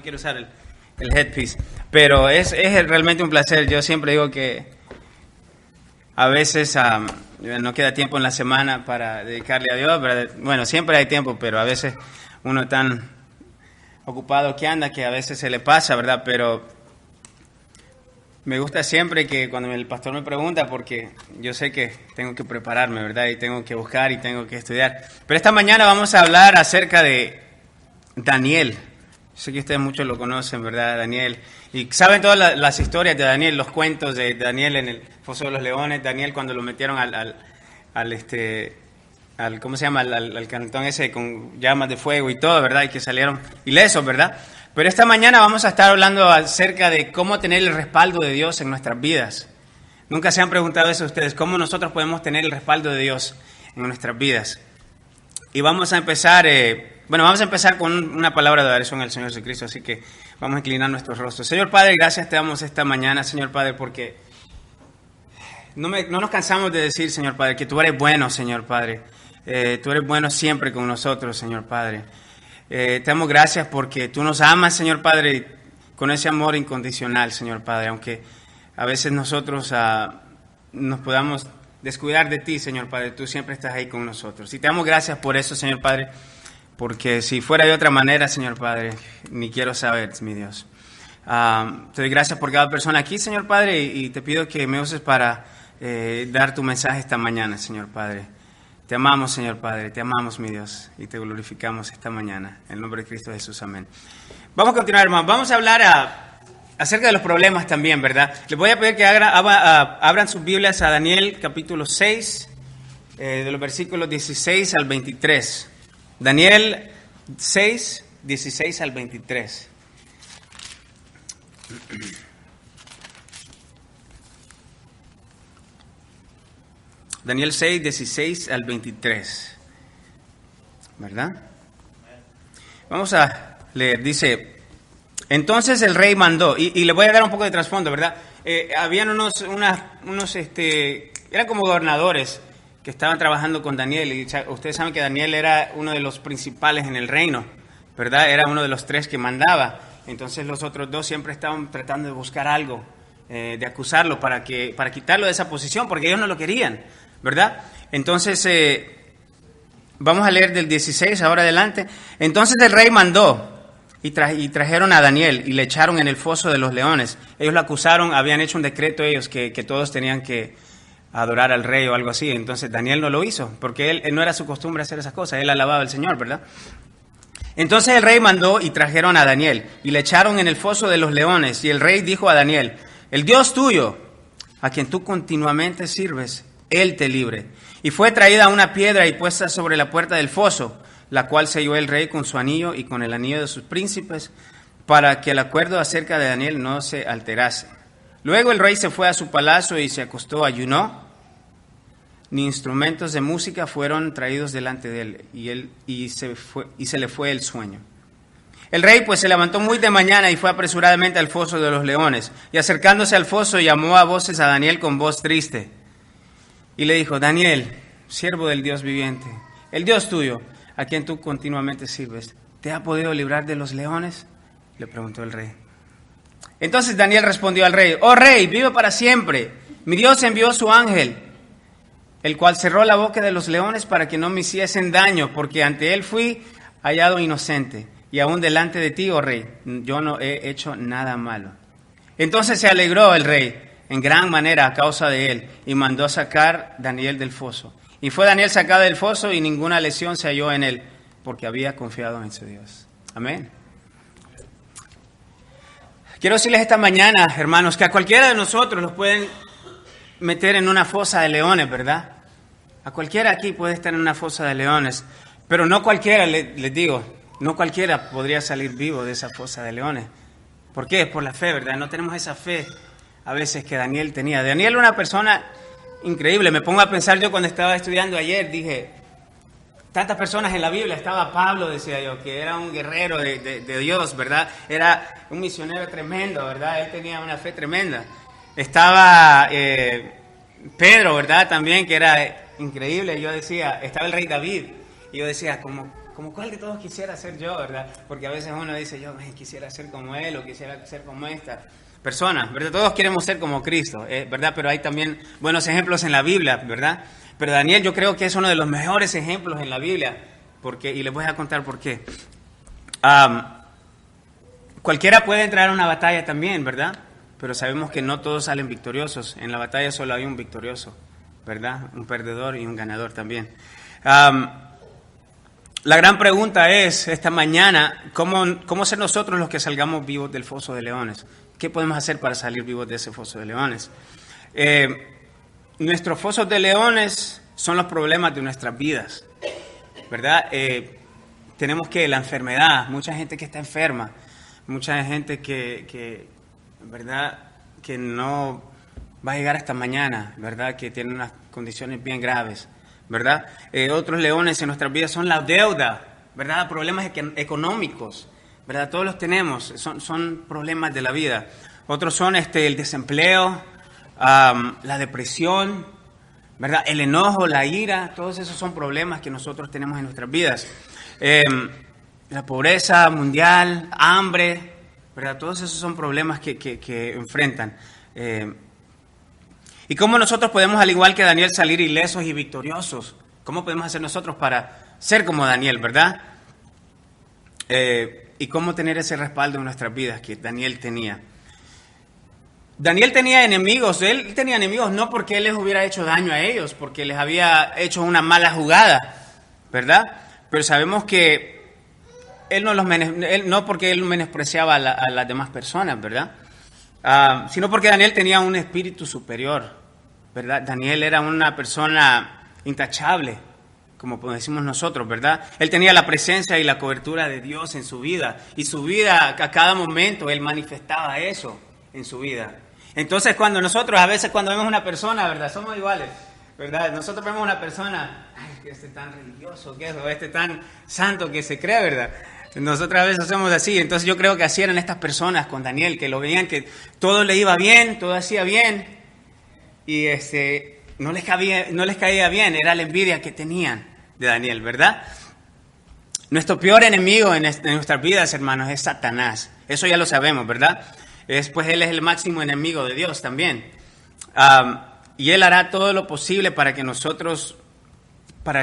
quiero usar el headpiece. Pero es realmente un placer. Yo siempre digo que a veces no queda tiempo en la semana para dedicarle a Dios. ¿Verdad? Bueno, siempre hay tiempo, pero a veces uno tan ocupado que anda que a veces se le pasa, ¿verdad? Pero me gusta siempre que cuando el pastor me pregunta, porque yo sé que tengo que prepararme, ¿verdad? Y tengo que buscar y tengo que estudiar. Pero esta mañana vamos a hablar acerca de Daniel. Sé que ustedes muchos lo conocen, ¿verdad? Daniel. Y saben todas las historias de Daniel, los cuentos de Daniel en el Foso de los Leones. Daniel cuando lo metieron al ¿cómo se llama? Al cantón ese con llamas de fuego y todo, ¿verdad? Y que salieron ilesos, ¿verdad? Pero esta mañana vamos a estar hablando acerca de cómo tener el respaldo de Dios en nuestras vidas. ¿Nunca se han preguntado eso ustedes? ¿Cómo nosotros podemos tener el respaldo de Dios en nuestras vidas? Y vamos a empezar, con una palabra de adoración al Señor Jesucristo, así que vamos a inclinar nuestros rostros. Señor Padre, gracias te damos esta mañana, Señor Padre, porque no nos cansamos de decir, Señor Padre, que tú eres bueno, Señor Padre. Tú eres bueno siempre con nosotros, Señor Padre. Te damos gracias porque tú nos amas, Señor Padre, con ese amor incondicional, Señor Padre, aunque a veces nosotros nos podamos descuidar de ti, Señor Padre, tú siempre estás ahí con nosotros. Y te damos gracias por eso, Señor Padre, porque si fuera de otra manera, Señor Padre, ni quiero saber, mi Dios. Te doy gracias por cada persona aquí, Señor Padre, y te pido que me uses para dar tu mensaje esta mañana, Señor Padre. Te amamos, Señor Padre, te amamos, mi Dios, y te glorificamos esta mañana. En el nombre de Cristo Jesús, amén. Vamos a continuar, hermano. Vamos a hablar acerca de los problemas también, ¿verdad? Les voy a pedir que abran sus Biblias a Daniel, capítulo 6, de los versículos 16 al 23. Daniel 6, 16 al 23. Daniel 6, 16 al 23. ¿Verdad? Vamos a leer. Dice, entonces el rey mandó, y le voy a dar un poco de trasfondo, ¿verdad? Habían eran como gobernadores que estaban trabajando con Daniel, y ustedes saben que Daniel era uno de los principales en el reino, ¿verdad? Era uno de los 3 que mandaba. Entonces los otros 2 siempre estaban tratando de buscar algo, de acusarlo para quitarlo de esa posición, porque ellos no lo querían, ¿verdad? Entonces, vamos a leer del 16 ahora adelante. Entonces el rey mandó y trajeron a Daniel y le echaron en el foso de los leones. Ellos lo acusaron, habían hecho un decreto ellos que todos tenían que adorar al rey o algo así. Entonces Daniel no lo hizo, porque él no era su costumbre hacer esas cosas, él alababa al Señor, ¿verdad? Entonces el rey mandó y trajeron a Daniel y le echaron en el foso de los leones. Y el rey dijo a Daniel, el Dios tuyo, a quien tú continuamente sirves, Él te libre. Y fue traída una piedra y puesta sobre la puerta del foso, la cual selló el rey con su anillo y con el anillo de sus príncipes, para que el acuerdo acerca de Daniel no se alterase. Luego el rey se fue a su palacio y se acostó, ayunó, ni instrumentos de música fueron traídos delante de él, y se le fue el sueño. El rey pues se levantó muy de mañana y fue apresuradamente al foso de los leones, y acercándose al foso llamó a voces a Daniel con voz triste. Y le dijo, Daniel, siervo del Dios viviente, el Dios tuyo, a quien tú continuamente sirves, ¿te ha podido librar de los leones? Le preguntó el rey. Entonces Daniel respondió al rey, oh rey, vive para siempre. Mi Dios envió su ángel, el cual cerró la boca de los leones para que no me hiciesen daño, porque ante él fui hallado inocente. Y aún delante de ti, oh rey, yo no he hecho nada malo. Entonces se alegró el rey en gran manera a causa de él, y mandó sacar Daniel del foso. Y fue Daniel sacado del foso, y ninguna lesión se halló en él, porque había confiado en su Dios. Amén. Quiero decirles esta mañana, hermanos, que a cualquiera de nosotros los pueden meter en una fosa de leones, ¿verdad? A cualquiera aquí puede estar en una fosa de leones, pero no cualquiera, les digo, no cualquiera podría salir vivo de esa fosa de leones. ¿Por qué? Por la fe, ¿verdad? No tenemos esa fe a veces que Daniel tenía. Daniel era una persona increíble. Me pongo a pensar yo cuando estaba estudiando ayer, dije, tantas personas en la Biblia, estaba Pablo, decía yo, que era un guerrero de Dios, ¿verdad? Era un misionero tremendo, ¿verdad? Él tenía una fe tremenda. Estaba Pedro, ¿verdad? También, que era increíble. Yo decía, estaba el rey David, y yo decía, como cuál de todos quisiera ser yo, ¿verdad? Porque a veces uno dice, yo quisiera ser como él o quisiera ser como esta persona, ¿verdad? Todos queremos ser como Cristo, ¿verdad? Pero hay también buenos ejemplos en la Biblia, ¿verdad? Pero Daniel yo creo que es uno de los mejores ejemplos en la Biblia, y les voy a contar por qué. Cualquiera puede entrar a una batalla también, ¿verdad? Pero sabemos que no todos salen victoriosos. En la batalla solo hay un victorioso, ¿verdad? Un perdedor y un ganador también. La gran pregunta es, esta mañana, ¿cómo ser nosotros los que salgamos vivos del foso de leones? ¿Qué podemos hacer para salir vivos de ese foso de leones? Nuestros fosos de leones son los problemas de nuestras vidas, ¿verdad? Tenemos que la enfermedad, mucha gente que está enferma, mucha gente que ¿verdad? Que no va a llegar hasta mañana, ¿verdad? Que tiene unas condiciones bien graves, ¿verdad? Otros leones en nuestras vidas son la deuda, ¿verdad? Problemas económicos, ¿verdad? Todos los tenemos, son problemas de la vida. Otros son el desempleo, la depresión, ¿verdad? El enojo, la ira, todos esos son problemas que nosotros tenemos en nuestras vidas. La pobreza mundial, hambre, ¿verdad? Todos esos son problemas que enfrentan. ¿Y cómo nosotros podemos, al igual que Daniel, salir ilesos y victoriosos? ¿Cómo podemos hacer nosotros para ser como Daniel, verdad? Y cómo tener ese respaldo en nuestras vidas que Daniel tenía. Daniel tenía enemigos. Él tenía enemigos no porque él les hubiera hecho daño a ellos, porque les había hecho una mala jugada, ¿verdad? Pero sabemos que él no porque él menospreciaba a las demás personas, ¿verdad? Sino porque Daniel tenía un espíritu superior, ¿verdad? Daniel era una persona intachable, como decimos nosotros, ¿verdad? Él tenía la presencia y la cobertura de Dios en su vida, y su vida, a cada momento, él manifestaba eso en su vida. Entonces, cuando nosotros, a veces cuando vemos una persona, ¿verdad? Somos iguales, ¿verdad? Nosotros vemos una persona, ay, que tan religioso que es, o tan santo que se cree, ¿verdad? Nosotros a veces somos así. Entonces yo creo que así eran estas personas con Daniel, que lo veían que todo le iba bien, todo hacía bien, y no les caía bien, era la envidia que tenían de Daniel, ¿verdad? Nuestro peor enemigo en nuestras vidas, hermanos, es Satanás. Eso ya lo sabemos, ¿verdad? Pues él es el máximo enemigo de Dios también. Y él hará todo lo posible para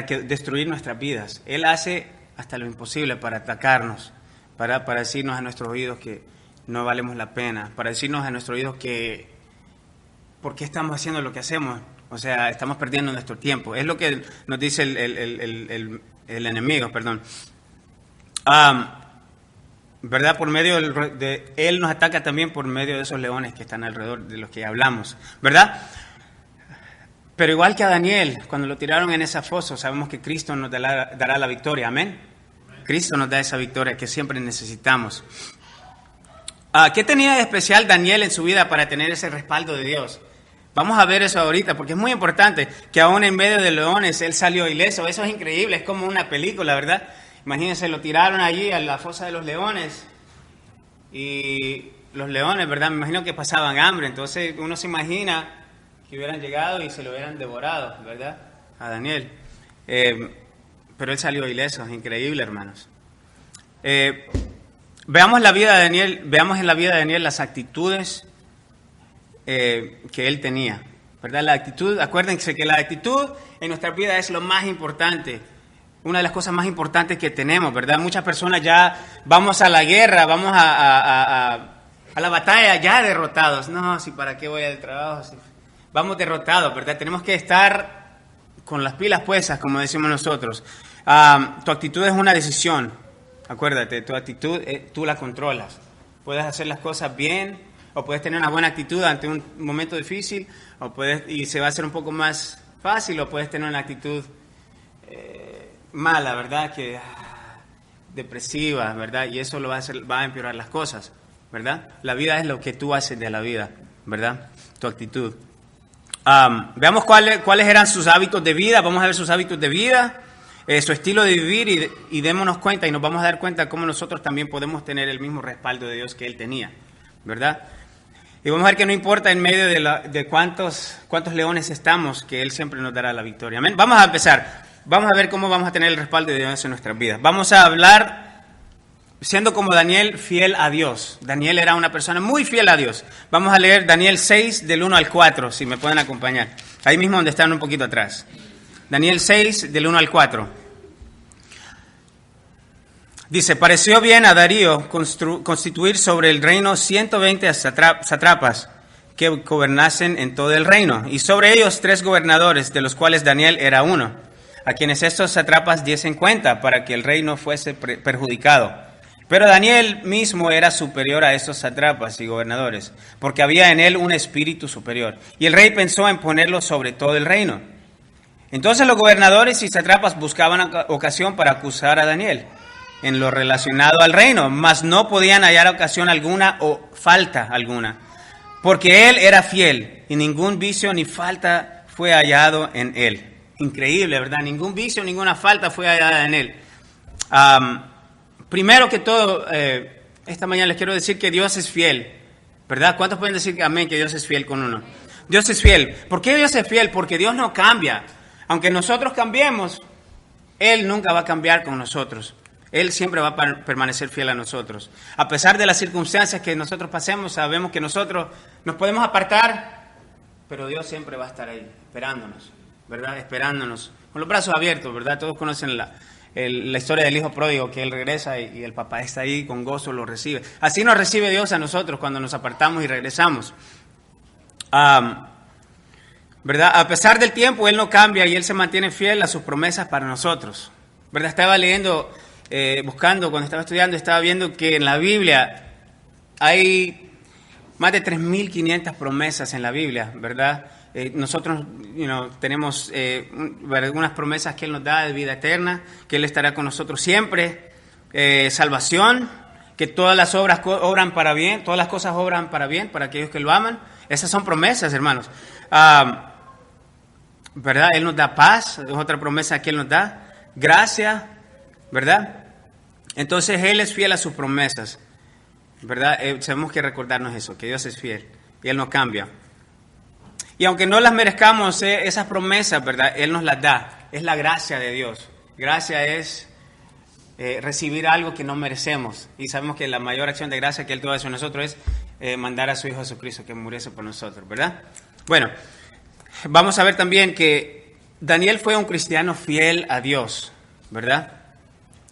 destruir nuestras vidas. Él hace hasta lo imposible para atacarnos, para decirnos a nuestros oídos que no valemos la pena, para decirnos a nuestros oídos que ¿por qué estamos haciendo lo que hacemos? O sea, estamos perdiendo nuestro tiempo. Es lo que nos dice el enemigo, perdón. ¿Verdad? Por medio él nos ataca también por medio de esos leones que están alrededor de los que hablamos, ¿verdad? Pero igual que a Daniel, cuando lo tiraron en esa fosa, sabemos que Cristo nos dará la victoria. ¿Amén? Cristo nos da esa victoria que siempre necesitamos. ¿Qué tenía de especial Daniel en su vida para tener ese respaldo de Dios? Vamos a ver eso ahorita, porque es muy importante que aún en medio de leones él salió ileso. Eso es increíble, es como una película, ¿verdad? Imagínense, lo tiraron allí a la fosa de los leones y los leones, ¿verdad? Me imagino que pasaban hambre, entonces uno se imagina que hubieran llegado y se lo hubieran devorado, ¿verdad? A Daniel. Pero él salió ileso, es increíble, hermanos. Veamos en la vida de Daniel las actitudes que él tenía, ¿verdad? La actitud, acuérdense que la actitud en nuestra vida es lo más importante, una de las cosas más importantes que tenemos, ¿verdad? Muchas personas ya vamos a la guerra, vamos a la batalla ya derrotados. No, si para qué voy al trabajo, si vamos derrotados, ¿verdad? Tenemos que estar con las pilas puestas, como decimos nosotros. Tu actitud es una decisión, acuérdate, tu actitud tú la controlas. Puedes hacer las cosas bien, o puedes tener una buena actitud ante un momento difícil, y se va a hacer un poco más fácil, o puedes tener una actitud mala, ¿verdad? Depresiva, ¿verdad? Y eso va a empeorar las cosas, ¿verdad? La vida es lo que tú haces de la vida, ¿verdad? Tu actitud. Veamos cuáles eran sus hábitos de vida. Vamos a ver sus hábitos de vida, su estilo de vivir, y démonos cuenta, y nos vamos a dar cuenta cómo nosotros también podemos tener el mismo respaldo de Dios que él tenía, ¿verdad? Y vamos a ver que no importa en medio de cuántos leones estamos, que él siempre nos dará la victoria. Amén. Vamos a empezar. vamos a ver cómo vamos a tener el respaldo de Dios en nuestras vidas. Vamos a hablar siendo como Daniel, fiel a Dios. Daniel era una persona muy fiel a Dios. Vamos a leer Daniel 6, del 1 al 4, si me pueden acompañar. Ahí mismo donde están un poquito atrás. Daniel 6, del 1 al 4. Dice, pareció bien a Darío constituir sobre el reino 120 sátrapas que gobernasen en todo el reino, y sobre ellos 3 gobernadores, de los cuales Daniel era uno, a quienes estos sátrapas diesen cuenta para que el rey no fuese perjudicado. Pero Daniel mismo era superior a estos sátrapas y gobernadores, porque había en él un espíritu superior, y el rey pensó en ponerlo sobre todo el reino. Entonces los gobernadores y sátrapas buscaban ocasión para acusar a Daniel en lo relacionado al reino, mas no podían hallar ocasión alguna o falta alguna, porque él era fiel y ningún vicio ni falta fue hallado en él. Increíble, ¿verdad? Ningún vicio, ninguna falta fue hallada en él. Primero que todo, esta mañana les quiero decir que Dios es fiel, ¿verdad? ¿Cuántos pueden decir amén que Dios es fiel con uno? Dios es fiel. ¿Por qué Dios es fiel? Porque Dios no cambia. Aunque nosotros cambiemos, Él nunca va a cambiar con nosotros. Él siempre va a permanecer fiel a nosotros. A pesar de las circunstancias que nosotros pasemos, sabemos que nosotros nos podemos apartar, pero Dios siempre va a estar ahí, esperándonos, ¿verdad? Esperándonos, con los brazos abiertos, ¿verdad? Todos conocen la historia del hijo pródigo, que él regresa y el papá está ahí, con gozo lo recibe. Así nos recibe Dios a nosotros cuando nos apartamos y regresamos. ¿Verdad? A pesar del tiempo, Él no cambia y Él se mantiene fiel a sus promesas para nosotros, ¿verdad? Estaba leyendo, buscando, cuando estaba estudiando, estaba viendo que en la Biblia hay más de 3.500 promesas en la Biblia, ¿verdad? Nosotros tenemos algunas promesas que Él nos da de vida eterna, que Él estará con nosotros siempre, salvación, que todas las obras obran para bien, todas las cosas obran para bien, para aquellos que lo aman. Esas son promesas, hermanos. ¿Verdad? Él nos da paz, es otra promesa que Él nos da, gracia, ¿verdad? Entonces Él es fiel a sus promesas, ¿verdad? Tenemos que recordarnos eso, que Dios es fiel y Él no cambia. Y aunque no las merezcamos, esas promesas, ¿verdad? Él nos las da, es la gracia de Dios. Gracia es recibir algo que no merecemos, y sabemos que la mayor acción de gracia que Él tuvo hacia nosotros es mandar a su Hijo Jesucristo que muriese por nosotros, ¿verdad? Bueno, vamos a ver también que Daniel fue un cristiano fiel a Dios, ¿verdad?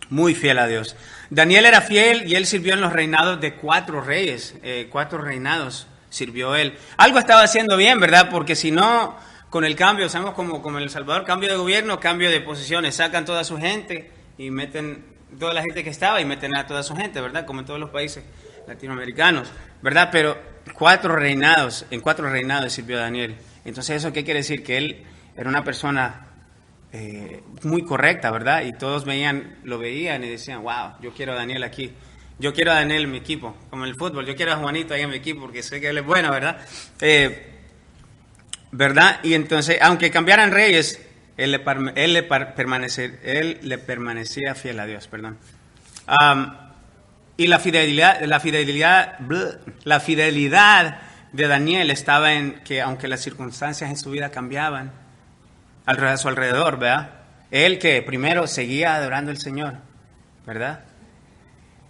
Muy fiel a Dios. Daniel era fiel y él sirvió en los reinados de 4 reyes, 4 reinados sirvió él. Algo estaba haciendo bien, ¿verdad? Porque si no, con el cambio, sabemos como en El Salvador, cambio de gobierno, cambio de posiciones, sacan toda su gente y meten toda la gente que estaba y meten a toda su gente, ¿verdad? Como en todos los países latinoamericanos, ¿verdad? Pero en 4 reinados sirvió Daniel. Entonces, ¿eso qué quiere decir? Que él era una persona muy correcta, ¿verdad? Y todos lo veían y decían, wow, yo quiero a Daniel aquí. Yo quiero a Daniel en mi equipo, como en el fútbol. Yo quiero a Juanito ahí en mi equipo porque sé que él es bueno, ¿verdad? ¿Verdad? Y entonces, aunque cambiaran reyes, él le permanecía fiel a Dios, perdón. Y la fidelidad de Daniel estaba en que, aunque las circunstancias en su vida cambiaban a su alrededor, ¿verdad? Él que primero seguía adorando al Señor, ¿verdad?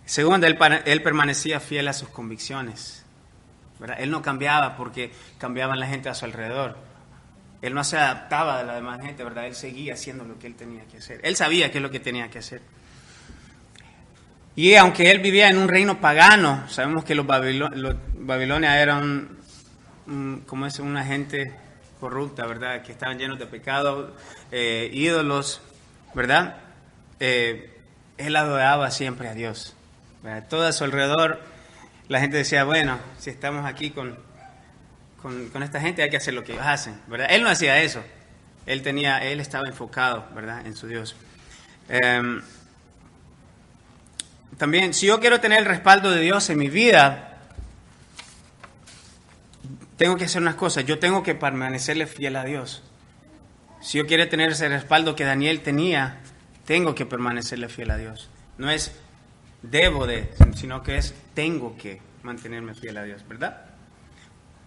Segundo, él permanecía fiel a sus convicciones, ¿verdad? Él no cambiaba porque cambiaban la gente a su alrededor. Él no se adaptaba a la demás gente, ¿verdad? Él seguía haciendo lo que él tenía que hacer. Él sabía qué es lo que tenía que hacer. Y aunque él vivía en un reino pagano, sabemos que los Babilonia eran una gente corrupta, ¿verdad? Que estaban llenos de pecado, ídolos, ¿verdad? Él adoraba siempre a Dios, ¿verdad? Todo a su alrededor, la gente decía, bueno, si estamos aquí con esta gente hay que hacer lo que ellos hacen, ¿verdad? Él no hacía eso. Él estaba enfocado, ¿verdad? En su Dios. También, si yo quiero tener el respaldo de Dios en mi vida, tengo que hacer unas cosas. Yo tengo que permanecerle fiel a Dios. Si yo quiero tener ese respaldo que Daniel tenía, tengo que permanecerle fiel a Dios. No es debo de, sino que es tengo que mantenerme fiel a Dios, ¿verdad?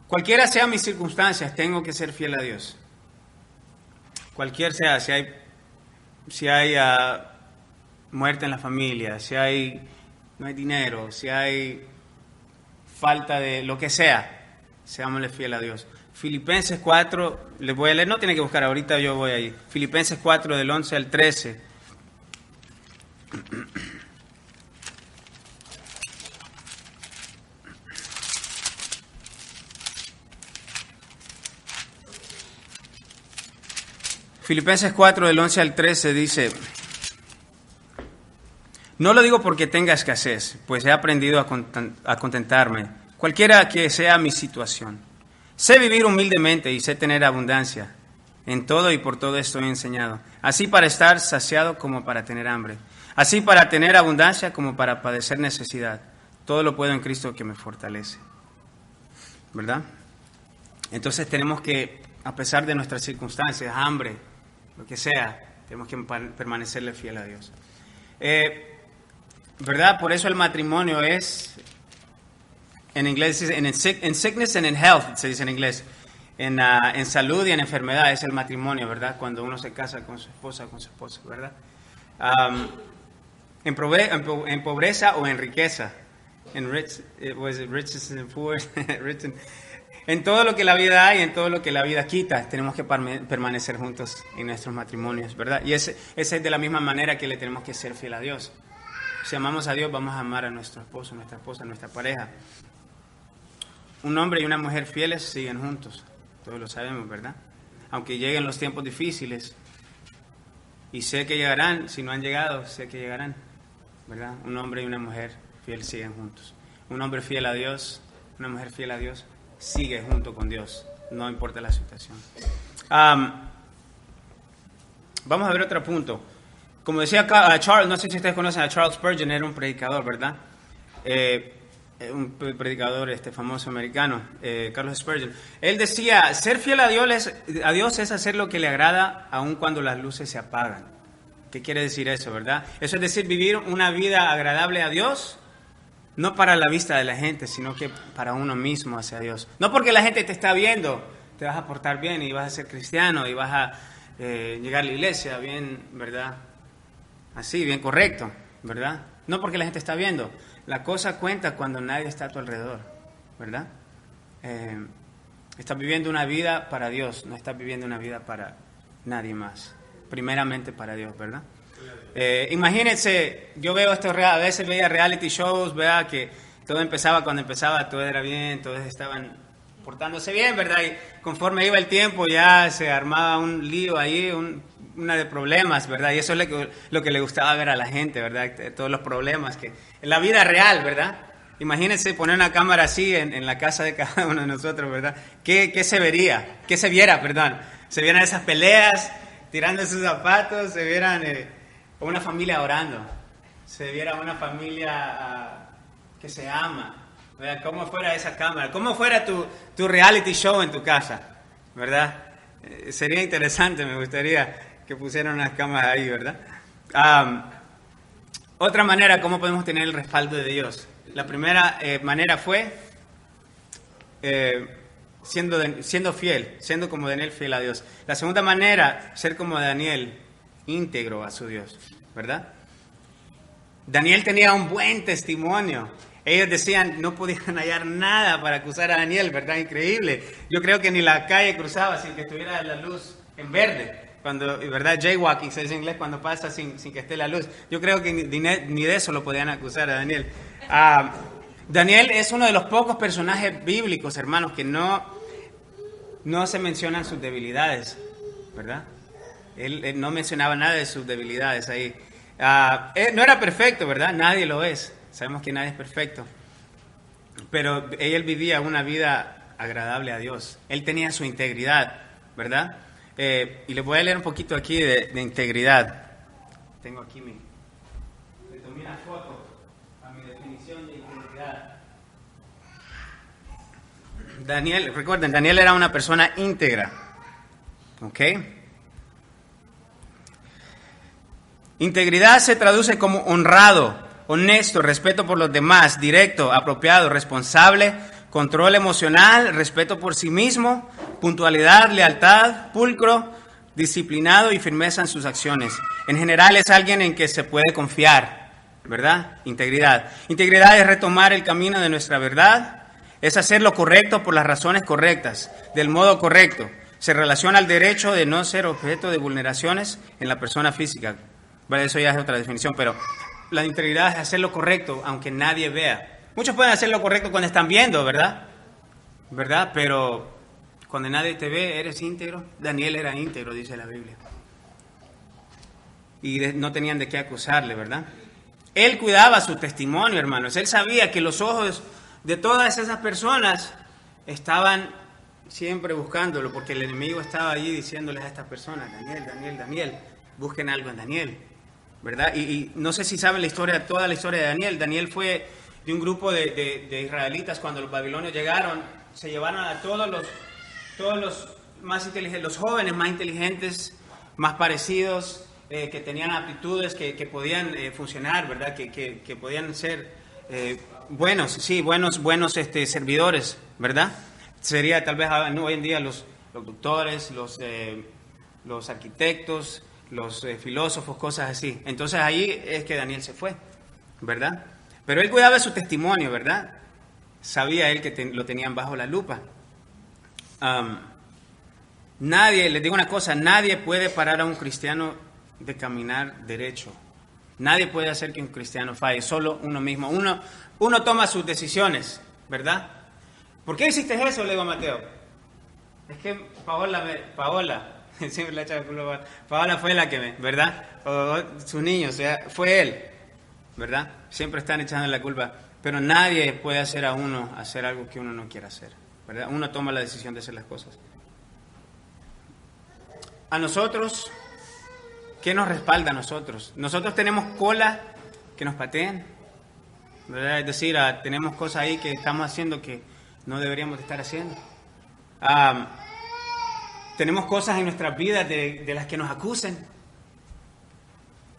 Cualquiera sean mis circunstancias, tengo que ser fiel a Dios. Cualquier sea, si hay si hay muerte en la familia, si no hay dinero, si hay falta de lo que sea, seámosle fiel a Dios. Filipenses 4, les voy a leer, no tienen que buscar, ahorita yo voy ahí. Filipenses 4 del 11 al 13. Filipenses 4 del 11 al 13 dice: no lo digo porque tenga escasez, pues he aprendido a contentarme, cualquiera que sea mi situación. Sé vivir humildemente y sé tener abundancia. En todo y por todo estoy enseñado, así para estar saciado como para tener hambre, así para tener abundancia como para padecer necesidad. Todo lo puedo en Cristo que me fortalece. ¿Verdad? Entonces tenemos que, a pesar de nuestras circunstancias, hambre, lo que sea, tenemos que permanecerle fiel a Dios. ¿Verdad? Por eso el matrimonio es, en inglés dice, en sickness and in health, se dice en inglés. En salud y en enfermedad es el matrimonio, ¿verdad? Cuando uno se casa con su esposa, ¿verdad? En pobreza o en riqueza. Riches and poor. En todo lo que la vida hay, en todo lo que la vida quita, tenemos que permanecer juntos en nuestros matrimonios, ¿verdad? Y ese es de la misma manera que le tenemos que ser fiel a Dios. Si amamos a Dios, vamos a amar a nuestro esposo, nuestra esposa, nuestra pareja. Un hombre y una mujer fieles siguen juntos. Todos lo sabemos, ¿verdad? Aunque lleguen los tiempos difíciles, y sé que llegarán, si no han llegado, sé que llegarán, ¿verdad? Un hombre y una mujer fiel siguen juntos. Un hombre fiel a Dios, una mujer fiel a Dios, sigue junto con Dios, no importa la situación. Vamos a ver otro punto. Como decía acá, Charles, no sé si ustedes conocen a Charles Spurgeon, era un predicador, ¿verdad? Un predicador famoso americano, Carlos Spurgeon. Él decía, ser fiel a Dios es hacer lo que le agrada aun cuando las luces se apagan. ¿Qué quiere decir eso, verdad? Eso es decir, vivir una vida agradable a Dios, no para la vista de la gente, sino que para uno mismo hacia Dios. No porque la gente te está viendo, te vas a portar bien y vas a ser cristiano y vas a llegar a la iglesia bien, ¿verdad? Así, bien correcto, ¿verdad? No porque la gente está viendo. La cosa cuenta cuando nadie está a tu alrededor, ¿verdad? Estás viviendo una vida para Dios, no estás viviendo una vida para nadie más. Primeramente para Dios, ¿verdad? Imagínense, yo veo a veces veía reality shows, vea que todo empezaba cuando empezaba, todo era bien, todos estaban portándose bien, ¿verdad? Y conforme iba el tiempo ya se armaba un lío ahí, una de problemas, ¿verdad? Y eso es lo que le gustaba ver a la gente, ¿verdad? Todos los problemas que en la vida real, ¿verdad? Imagínense poner una cámara así en la casa de cada uno de nosotros, ¿verdad? ¿Qué se vería? ¿Qué se viera, perdón? Se vieran esas peleas, tirando sus zapatos, se vieran una familia orando, se viera una familia que se ama, ¿verdad? ¿Cómo fuera esa cámara? ¿Cómo fuera tu reality show en tu casa, ¿verdad? Sería interesante, me gustaría que pusieran unas cámaras ahí, ¿verdad? Otra manera, ¿cómo podemos tener el respaldo de Dios? La primera manera fue siendo fiel, siendo como Daniel fiel a Dios. La segunda manera, ser como Daniel, íntegro a su Dios, ¿verdad? Daniel tenía un buen testimonio. Ellos decían, no podían hallar nada para acusar a Daniel, ¿verdad? Increíble. Yo creo que ni la calle cruzaba sin que estuviera la luz en verde. Cuando, ¿verdad? Jaywalking se dice en inglés cuando pasa sin que esté la luz. Yo creo que ni de eso lo podían acusar a Daniel. Daniel es uno de los pocos personajes bíblicos, hermanos, que no se mencionan sus debilidades, ¿verdad? Él no mencionaba nada de sus debilidades ahí. No era perfecto, ¿verdad? Nadie lo es. Sabemos que nadie es perfecto. Pero él vivía una vida agradable a Dios. Él tenía su integridad, ¿verdad? Y les voy a leer un poquito aquí de integridad. Tengo aquí le tomé una foto a mi definición de integridad. Recuerden, Daniel era una persona íntegra. ¿Ok? Integridad se traduce como honrado, honesto, respeto por los demás, directo, apropiado, responsable, control emocional, respeto por sí mismo, puntualidad, lealtad, pulcro, disciplinado y firmeza en sus acciones. En general es alguien en que se puede confiar, ¿verdad? Integridad. Integridad es retomar el camino de nuestra verdad, es hacer lo correcto por las razones correctas, del modo correcto. Se relaciona al derecho de no ser objeto de vulneraciones en la persona física. Bueno, eso ya es otra definición, pero la integridad es hacer lo correcto aunque nadie vea. Muchos pueden hacer lo correcto cuando están viendo, ¿verdad? ¿Verdad? Pero cuando nadie te ve, eres íntegro. Daniel era íntegro, dice la Biblia. Y no tenían de qué acusarle, ¿verdad? Él cuidaba su testimonio, hermanos. Él sabía que los ojos de todas esas personas estaban siempre buscándolo, porque el enemigo estaba allí diciéndoles a estas personas, Daniel, Daniel, Daniel, busquen algo en Daniel, ¿verdad? Y no sé si saben la historia, toda la historia de Daniel. Daniel fue de un grupo de israelitas cuando los babilonios llegaron, se llevaron a todos los más inteligentes, los jóvenes más inteligentes, más parecidos, que tenían aptitudes, que podían funcionar, ¿verdad? Que podían ser buenos servidores, ¿verdad? Sería tal vez hoy en día los doctores, los arquitectos, los filósofos, cosas así. Entonces ahí es que Daniel se fue, ¿verdad? Pero él cuidaba su testimonio, ¿verdad? Sabía él que lo tenían bajo la lupa. Nadie, les digo una cosa, nadie puede parar a un cristiano de caminar derecho. Nadie puede hacer que un cristiano falle, solo uno mismo. Uno toma sus decisiones, ¿verdad? ¿Por qué hiciste eso? Le digo a Mateo. Es que Paola, siempre le echa la culpa. Paola fue la que ¿verdad? O sus niños, o sea, fue él, ¿verdad? Siempre están echando la culpa. Pero nadie puede hacer a uno hacer algo que uno no quiera hacer, ¿verdad? Uno toma la decisión de hacer las cosas. A nosotros, ¿qué nos respalda a nosotros? Nosotros tenemos cola que nos pateen, ¿verdad? Es decir, tenemos cosas ahí que estamos haciendo que no deberíamos de estar haciendo. Tenemos cosas en nuestras vidas de las que nos acusen.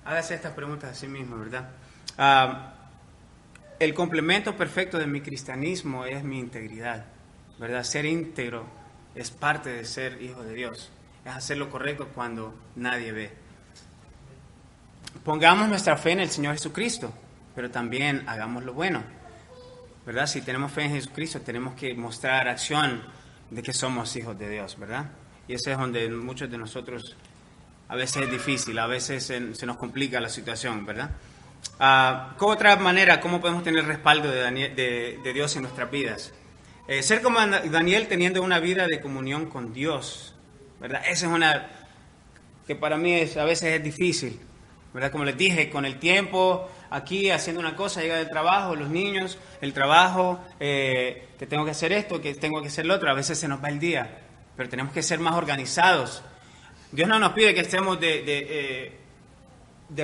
Hágase estas preguntas a sí mismo, ¿verdad? El complemento perfecto de mi cristianismo es mi integridad, ¿verdad? Ser íntegro es parte de ser hijo de Dios. Es hacer lo correcto cuando nadie ve. Pongamos nuestra fe en el Señor Jesucristo, pero también hagamos lo bueno, ¿verdad? Si tenemos fe en Jesucristo, tenemos que mostrar acción de que somos hijos de Dios, ¿verdad? Y ese es donde muchos de nosotros a veces es difícil, a veces se nos complica la situación, ¿verdad? Otra manera, ¿cómo podemos tener respaldo de Dios en nuestras vidas? Ser como Daniel, teniendo una vida de comunión con Dios, ¿verdad? Esa es una que para mí a veces es difícil, ¿verdad? Como les dije, con el tiempo, aquí haciendo una cosa, llega del trabajo, los niños, el trabajo, que tengo que hacer esto, que tengo que hacer lo otro, a veces se nos va el día, pero tenemos que ser más organizados. Dios no nos pide que estemos de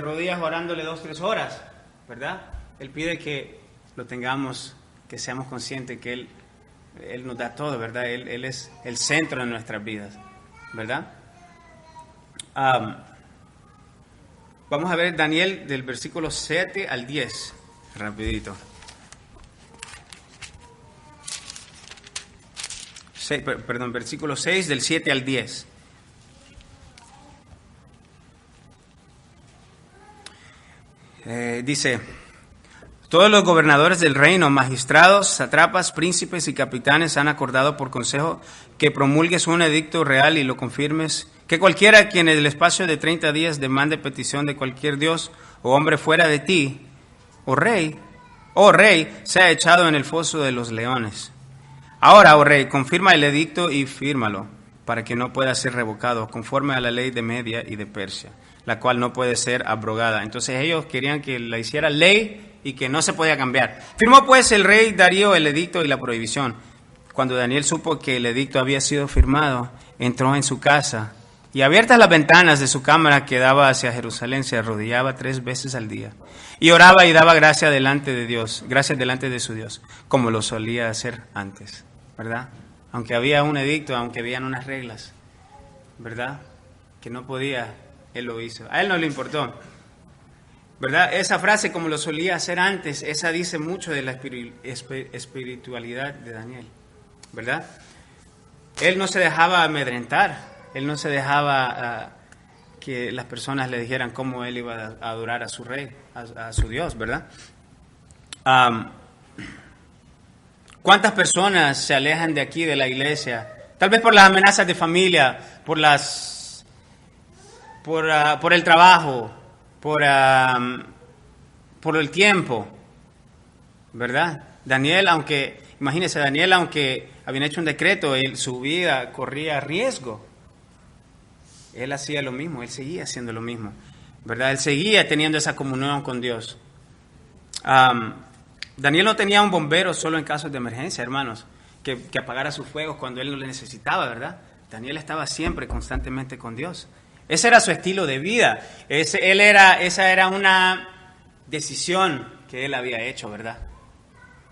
rodillas orándole 2-3 horas, ¿verdad? Él pide que lo tengamos, que seamos conscientes que Él nos da todo, ¿verdad? Él es el centro de nuestras vidas, ¿verdad? Vamos a ver Daniel del versículo 7 al 10, rapidito. Versículo 6 del 7 al 10. Dice, todos los gobernadores del reino, magistrados, satrapas, príncipes y capitanes han acordado por consejo que promulgues un edicto real y lo confirmes, que cualquiera quien en el espacio de 30 días demande petición de cualquier dios o hombre fuera de ti, o rey, sea echado en el foso de los leones. Ahora, oh rey, confirma el edicto y fírmalo, para que no pueda ser revocado, conforme a la ley de Media y de Persia, la cual no puede ser abrogada. Entonces ellos querían que la hiciera ley y que no se podía cambiar. Firmó pues el rey Darío el edicto y la prohibición. Cuando Daniel supo que el edicto había sido firmado, entró en su casa y abiertas las ventanas de su cámara que daba hacia Jerusalén, se arrodillaba 3 veces al día y oraba y daba gracias delante de su Dios, como lo solía hacer antes, ¿verdad? Aunque había un edicto, aunque habían unas reglas, ¿verdad? Que no podía, él lo hizo. A él no le importó, ¿verdad? Esa frase, como lo solía hacer antes, esa dice mucho de la espiritualidad de Daniel, ¿verdad? Él no se dejaba amedrentar, él no se dejaba que las personas le dijeran cómo él iba a adorar a su rey, a su Dios, ¿verdad? ¿Cuántas personas se alejan de aquí, de la iglesia? Tal vez por las amenazas de familia, por el trabajo, por el tiempo, ¿verdad? Daniel, imagínense, aunque habían hecho un decreto, su vida corría riesgo. Él hacía lo mismo, él seguía haciendo lo mismo, ¿verdad? Él seguía teniendo esa comunión con Dios. Daniel no tenía un bombero solo en casos de emergencia, hermanos, que apagara sus fuegos cuando él no le necesitaba, ¿verdad? Daniel estaba siempre, constantemente con Dios. Ese era su estilo de vida. Esa era una decisión que él había hecho, ¿verdad?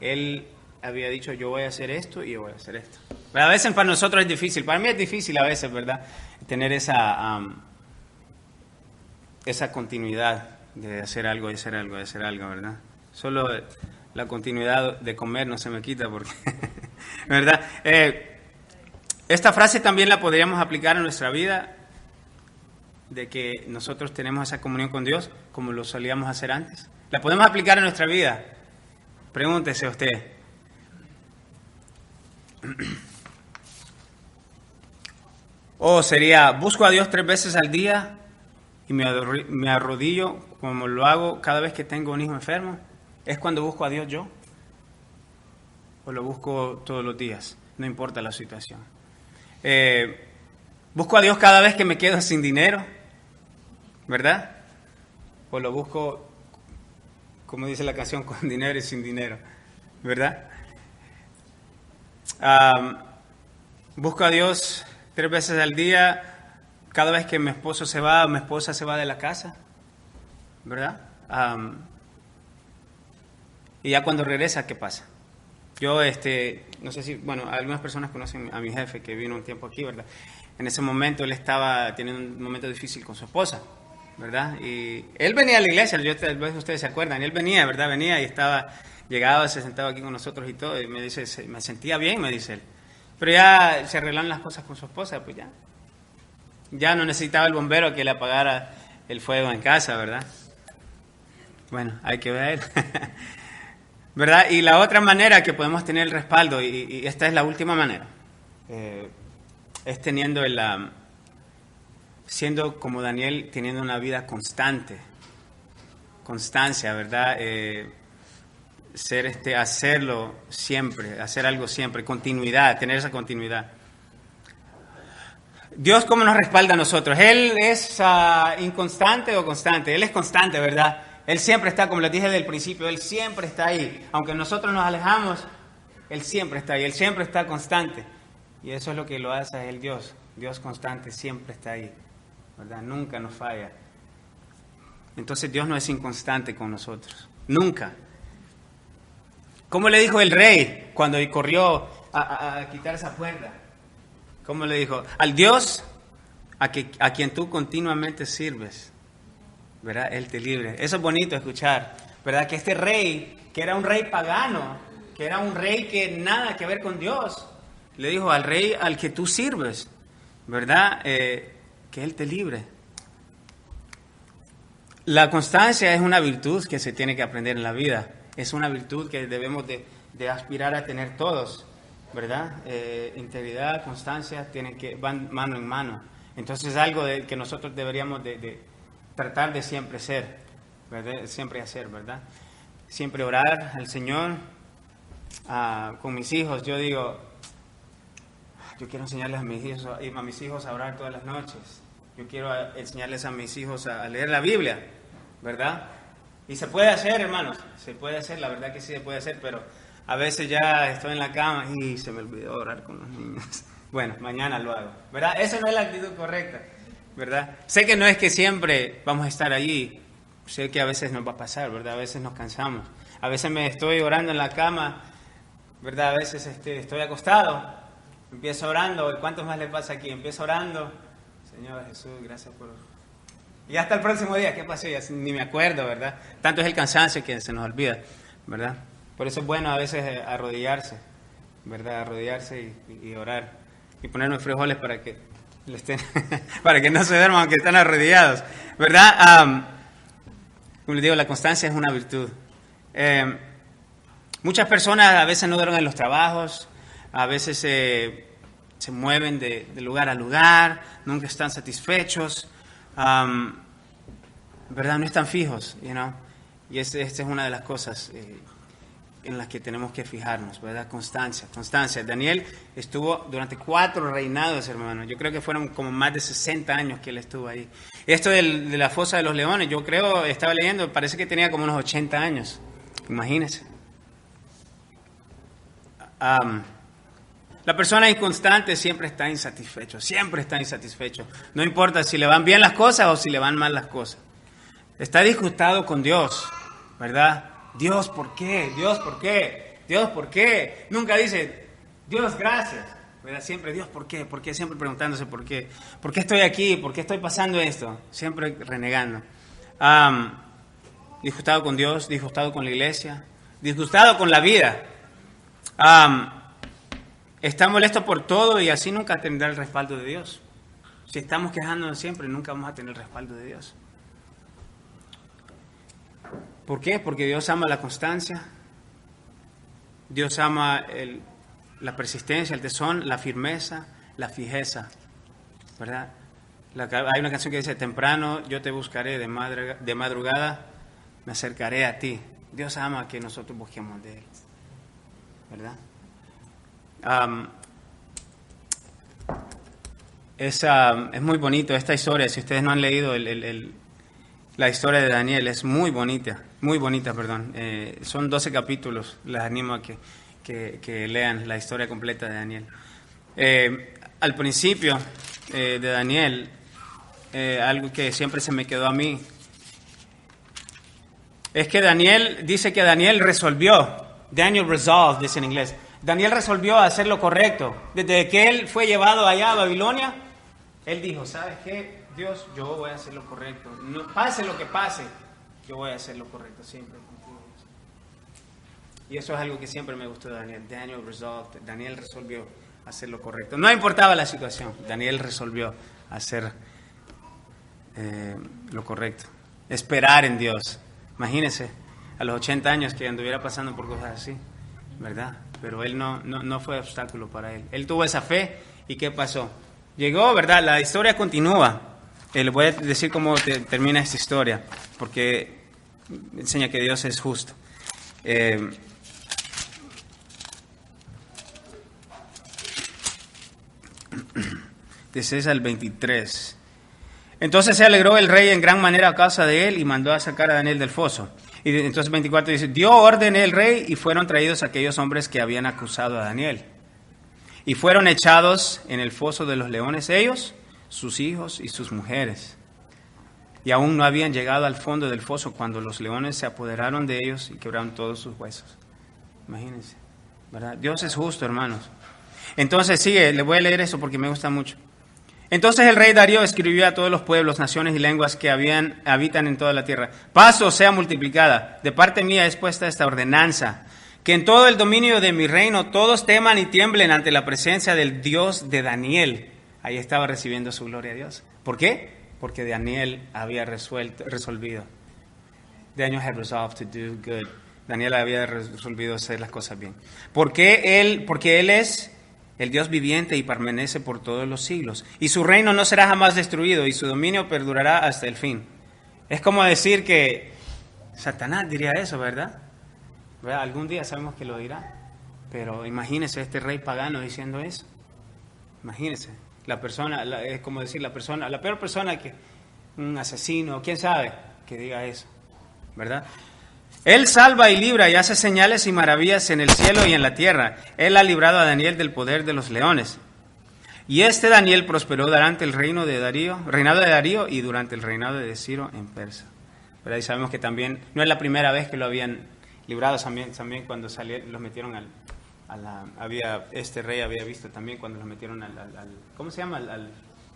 Él había dicho, yo voy a hacer esto y yo voy a hacer esto. Pero a veces para nosotros es difícil, para mí es difícil a veces, ¿verdad? Tener esa continuidad de hacer algo, ¿verdad? Solo la continuidad de comer no se me quita porque, ¿verdad? Esta frase también la podríamos aplicar a nuestra vida, de que nosotros tenemos esa comunión con Dios como lo solíamos hacer antes. La podemos aplicar a nuestra vida. Pregúntese usted. O sería, busco a Dios 3 veces al día y me arrodillo como lo hago cada vez que tengo un hijo enfermo. ¿Es cuando busco a Dios yo? ¿O lo busco todos los días? No importa la situación. ¿Busco a Dios cada vez que me quedo sin dinero? ¿Verdad? ¿O lo busco, como dice la canción, con dinero y sin dinero? ¿Verdad? Busco a Dios 3 veces al día, cada vez que mi esposo se va o mi esposa se va de la casa, ¿verdad? Y ya cuando regresa, ¿qué pasa? Yo, no sé si, bueno, algunas personas conocen a mi jefe que vino un tiempo aquí, ¿verdad? En ese momento él estaba teniendo un momento difícil con su esposa, ¿verdad? Y él venía a la iglesia, tal vez ustedes se acuerdan, él venía, ¿verdad? Venía y llegaba, se sentaba aquí con nosotros y todo, y me dice, me sentía bien, me dice él. Pero ya se arreglaron las cosas con su esposa, pues ya no necesitaba el bombero que le apagara el fuego en casa, ¿verdad? Bueno, hay que ver, ¿verdad? Y la otra manera que podemos tener el respaldo, y esta es la última manera, es teniendo siendo como Daniel, teniendo una vida constancia, ¿verdad? Hacerlo siempre, hacer algo siempre, continuidad, tener esa continuidad. Dios, ¿cómo nos respalda a nosotros? ¿Él es inconstante o constante? Él es constante, ¿verdad? Él siempre está, como les dije desde el principio, Él siempre está ahí. Aunque nosotros nos alejamos, Él siempre está ahí, Él siempre está constante. Y eso es lo que lo hace el Dios. Dios constante siempre está ahí, ¿verdad? Nunca nos falla. Entonces Dios no es inconstante con nosotros, nunca. ¿Cómo le dijo el rey cuando corrió a quitar esa puerta? ¿Cómo le dijo? Al Dios a quien tú continuamente sirves, ¿verdad? Él te libre. Eso es bonito escuchar, ¿verdad? Que este rey, que era un rey pagano, que era un rey que nada que ver con Dios, le dijo al rey al que tú sirves, ¿verdad? Que Él te libre. La constancia es una virtud que se tiene que aprender en la vida. Es una virtud que debemos de aspirar a tener todos, ¿verdad? Integridad, constancia, van mano en mano. Entonces es algo que nosotros deberíamos de tratar de siempre ser, ¿verdad? Siempre hacer, ¿verdad? Siempre orar al Señor. Con mis hijos, yo digo, yo quiero enseñarles a mis hijos a orar todas las noches. Yo quiero enseñarles a mis hijos a leer la Biblia, ¿verdad? Y se puede hacer, hermanos, se puede hacer, la verdad que sí se puede hacer, pero a veces ya estoy en la cama y se me olvidó orar con los niños. Bueno, mañana lo hago, ¿verdad? Esa no es la actitud correcta, ¿verdad? Sé que no es que siempre vamos a estar allí, sé que a veces nos va a pasar, ¿verdad? A veces nos cansamos, a veces me estoy orando en la cama, ¿verdad? A veces estoy acostado, empiezo orando, ¿cuántos más les pasa aquí? Empiezo orando, Señor Jesús, gracias por... Y hasta el próximo día, ¿qué pasó? Ya ni me acuerdo, ¿verdad? Tanto es el cansancio que se nos olvida, ¿verdad? Por eso es bueno a veces arrodillarse, ¿verdad? Arrodillarse y orar. Y ponernos frijoles para que para que no se duerman aunque están arrodillados, ¿verdad? Como les digo, la constancia es una virtud. Muchas personas a veces no duermen en los trabajos, a veces se mueven de lugar a lugar, nunca están satisfechos, ¿verdad? No están fijos, y esta es una de las cosas en las que tenemos que fijarnos, ¿verdad? Constancia. Daniel estuvo durante 4 reinados, hermano. Yo creo que fueron como más de 60 años que él estuvo ahí. Esto de la fosa de los leones, yo creo, estaba leyendo, parece que tenía como unos 80 años. Imagínense. La persona inconstante siempre está insatisfecho. No importa si le van bien las cosas o si le van mal las cosas. Está disgustado con Dios, ¿verdad? Dios, ¿por qué? Dios, ¿por qué? Dios, ¿por qué? Nunca dice, Dios, gracias. ¿Verdad? Siempre, Dios, ¿por qué? ¿Por qué? Siempre preguntándose por qué. ¿Por qué estoy aquí? ¿Por qué estoy pasando esto? Siempre renegando. Disgustado con Dios, disgustado con la iglesia, disgustado con la vida. Está molesto por todo y así nunca tendrá el respaldo de Dios. Si estamos quejándonos siempre, nunca vamos a tener el respaldo de Dios. ¿Por qué? Porque Dios ama la constancia, Dios ama la persistencia, el tesón, la firmeza, la fijeza, ¿verdad? Hay una canción que dice, temprano yo te buscaré, de madrugada me acercaré a ti. Dios ama que nosotros busquemos de Él, ¿verdad? Es muy bonito esta historia. Si ustedes no han leído la historia de Daniel, es muy bonita, perdón. Son 12 capítulos, les animo a que lean la historia completa de Daniel. Al principio de Daniel, algo que siempre se me quedó a mí, es que Daniel resolvió, Daniel resolved, dice en inglés. Daniel resolvió hacer lo correcto. Desde que él fue llevado allá a Babilonia, él dijo, ¿sabes qué? Dios, yo voy a hacer lo correcto. No, pase lo que pase, yo voy a hacer lo correcto siempre contigo. Y eso es algo que siempre me gustó de Daniel. Daniel resolvió hacer lo correcto. No importaba la situación, Daniel resolvió hacer lo correcto. Esperar en Dios. Imagínense, a los 80 años que anduviera pasando por cosas así, ¿verdad? Pero él no fue obstáculo para él. Él tuvo esa fe. ¿Y qué pasó? Llegó, ¿verdad? La historia continúa. Le voy a decir cómo termina esta historia, porque enseña que Dios es justo. De 6 al 23. Entonces se alegró el rey en gran manera a causa de él y mandó a sacar a Daniel del foso. Y entonces 24 dice, dio orden el rey y fueron traídos aquellos hombres que habían acusado a Daniel. Y fueron echados en el foso de los leones ellos, sus hijos y sus mujeres. Y aún no habían llegado al fondo del foso cuando los leones se apoderaron de ellos y quebraron todos sus huesos. Imagínense, ¿verdad? Dios es justo, hermanos. Entonces sigue, le voy a leer eso porque me gusta mucho. Entonces el rey Darío escribió a todos los pueblos, naciones y lenguas que habitan en toda la tierra. Paz os sea multiplicada. De parte mía es puesta esta ordenanza, que en todo el dominio de mi reino todos teman y tiemblen ante la presencia del Dios de Daniel. Ahí estaba recibiendo su gloria a Dios. ¿Por qué? Porque Daniel había resolvido. Daniel had resolved to do good. Daniel había resolvido hacer las cosas bien. Porque él es el Dios viviente y permanece por todos los siglos. Y su reino no será jamás destruido y su dominio perdurará hasta el fin. Es como decir que Satanás diría eso, ¿verdad? Algún día sabemos que lo dirá. Pero imagínese este rey pagano diciendo eso. Imagínese. La persona, es como decir la peor persona que un asesino, quién sabe, que diga eso, ¿verdad? Él salva y libra y hace señales y maravillas en el cielo y en la tierra. Él ha librado a Daniel del poder de los leones. Y este Daniel prosperó durante el reinado de Darío y durante el reinado de Ciro en Persia. ¿Verdad? Y sabemos que también no es la primera vez que lo habían librado, también cuando los metieron este rey había visto también cuando los metieron ¿cómo se llama?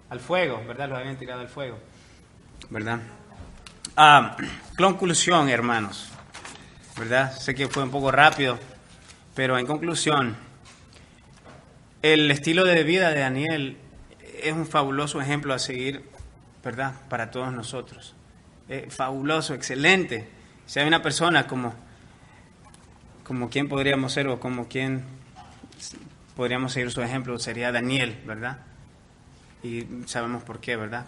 Al fuego, ¿verdad? Los habían tirado al fuego, ¿verdad? Conclusión, hermanos, ¿verdad? Sé que fue un poco rápido, pero en conclusión, el estilo de vida de Daniel es un fabuloso ejemplo a seguir, ¿verdad? Para todos nosotros. Fabuloso, excelente. Si hay una persona como quien podríamos ser o como quien podríamos seguir su ejemplo, sería Daniel, ¿verdad? Y sabemos por qué, ¿verdad?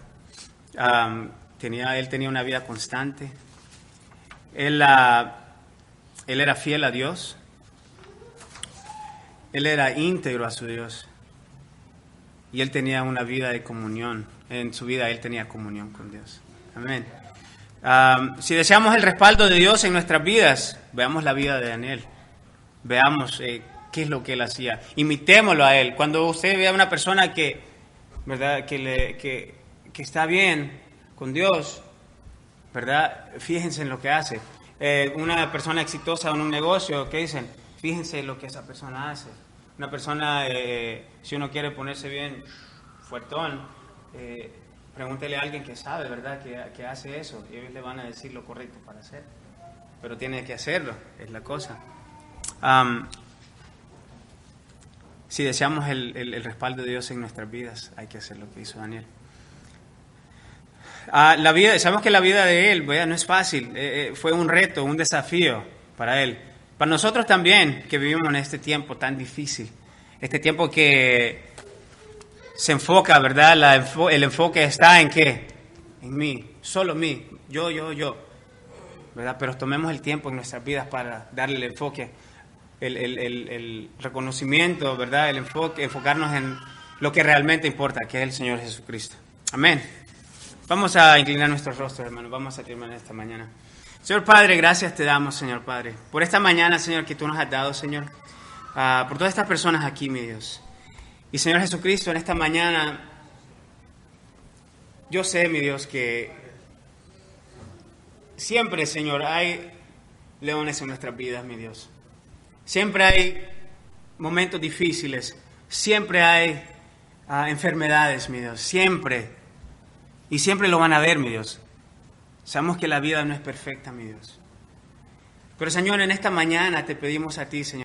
Él tenía una vida constante. Él era fiel a Dios. Él era íntegro a su Dios. Y él tenía una vida de comunión. En su vida él tenía comunión con Dios. Amén. Si deseamos el respaldo de Dios en nuestras vidas, veamos la vida de Daniel. Veamos qué es lo que él hacía. Imitémoslo a él. Cuando usted ve a una persona ¿verdad? que está bien con Dios, ¿verdad? Fíjense en lo que hace. Una persona exitosa en un negocio, ¿qué dicen? Fíjense en lo que esa persona hace. Una persona, si uno quiere ponerse bien fuertón, pregúntele a alguien que sabe, ¿verdad? Que hace eso. Y ellos le van a decir lo correcto para hacer. Pero tiene que hacerlo, es la cosa. Si deseamos el respaldo de Dios en nuestras vidas, hay que hacer lo que hizo Daniel. Sabemos que la vida de él, ¿verdad? No es fácil, fue un reto, un desafío para él. Para nosotros también, que vivimos en este tiempo tan difícil, este tiempo que se enfoca, ¿verdad? El enfoque está en ¿qué? En mí, solo mí, yo, ¿verdad? Pero tomemos el tiempo en nuestras vidas para darle el enfoque, el reconocimiento, ¿verdad? El enfoque, enfocarnos en lo que realmente importa, que es el Señor Jesucristo. Amén. Vamos a inclinar nuestros rostros, hermanos. Vamos a terminar esta mañana. Señor Padre, gracias te damos, Señor Padre, por esta mañana, Señor, que tú nos has dado, Señor, por todas estas personas aquí, mi Dios. Y, Señor Jesucristo, en esta mañana, yo sé, mi Dios, que siempre, Señor, hay leones en nuestras vidas, mi Dios. Siempre hay momentos difíciles. Siempre hay enfermedades, mi Dios. Siempre. Y siempre lo van a ver, mi Dios. Sabemos que la vida no es perfecta, mi Dios. Pero, Señor, en esta mañana te pedimos a ti, Señor.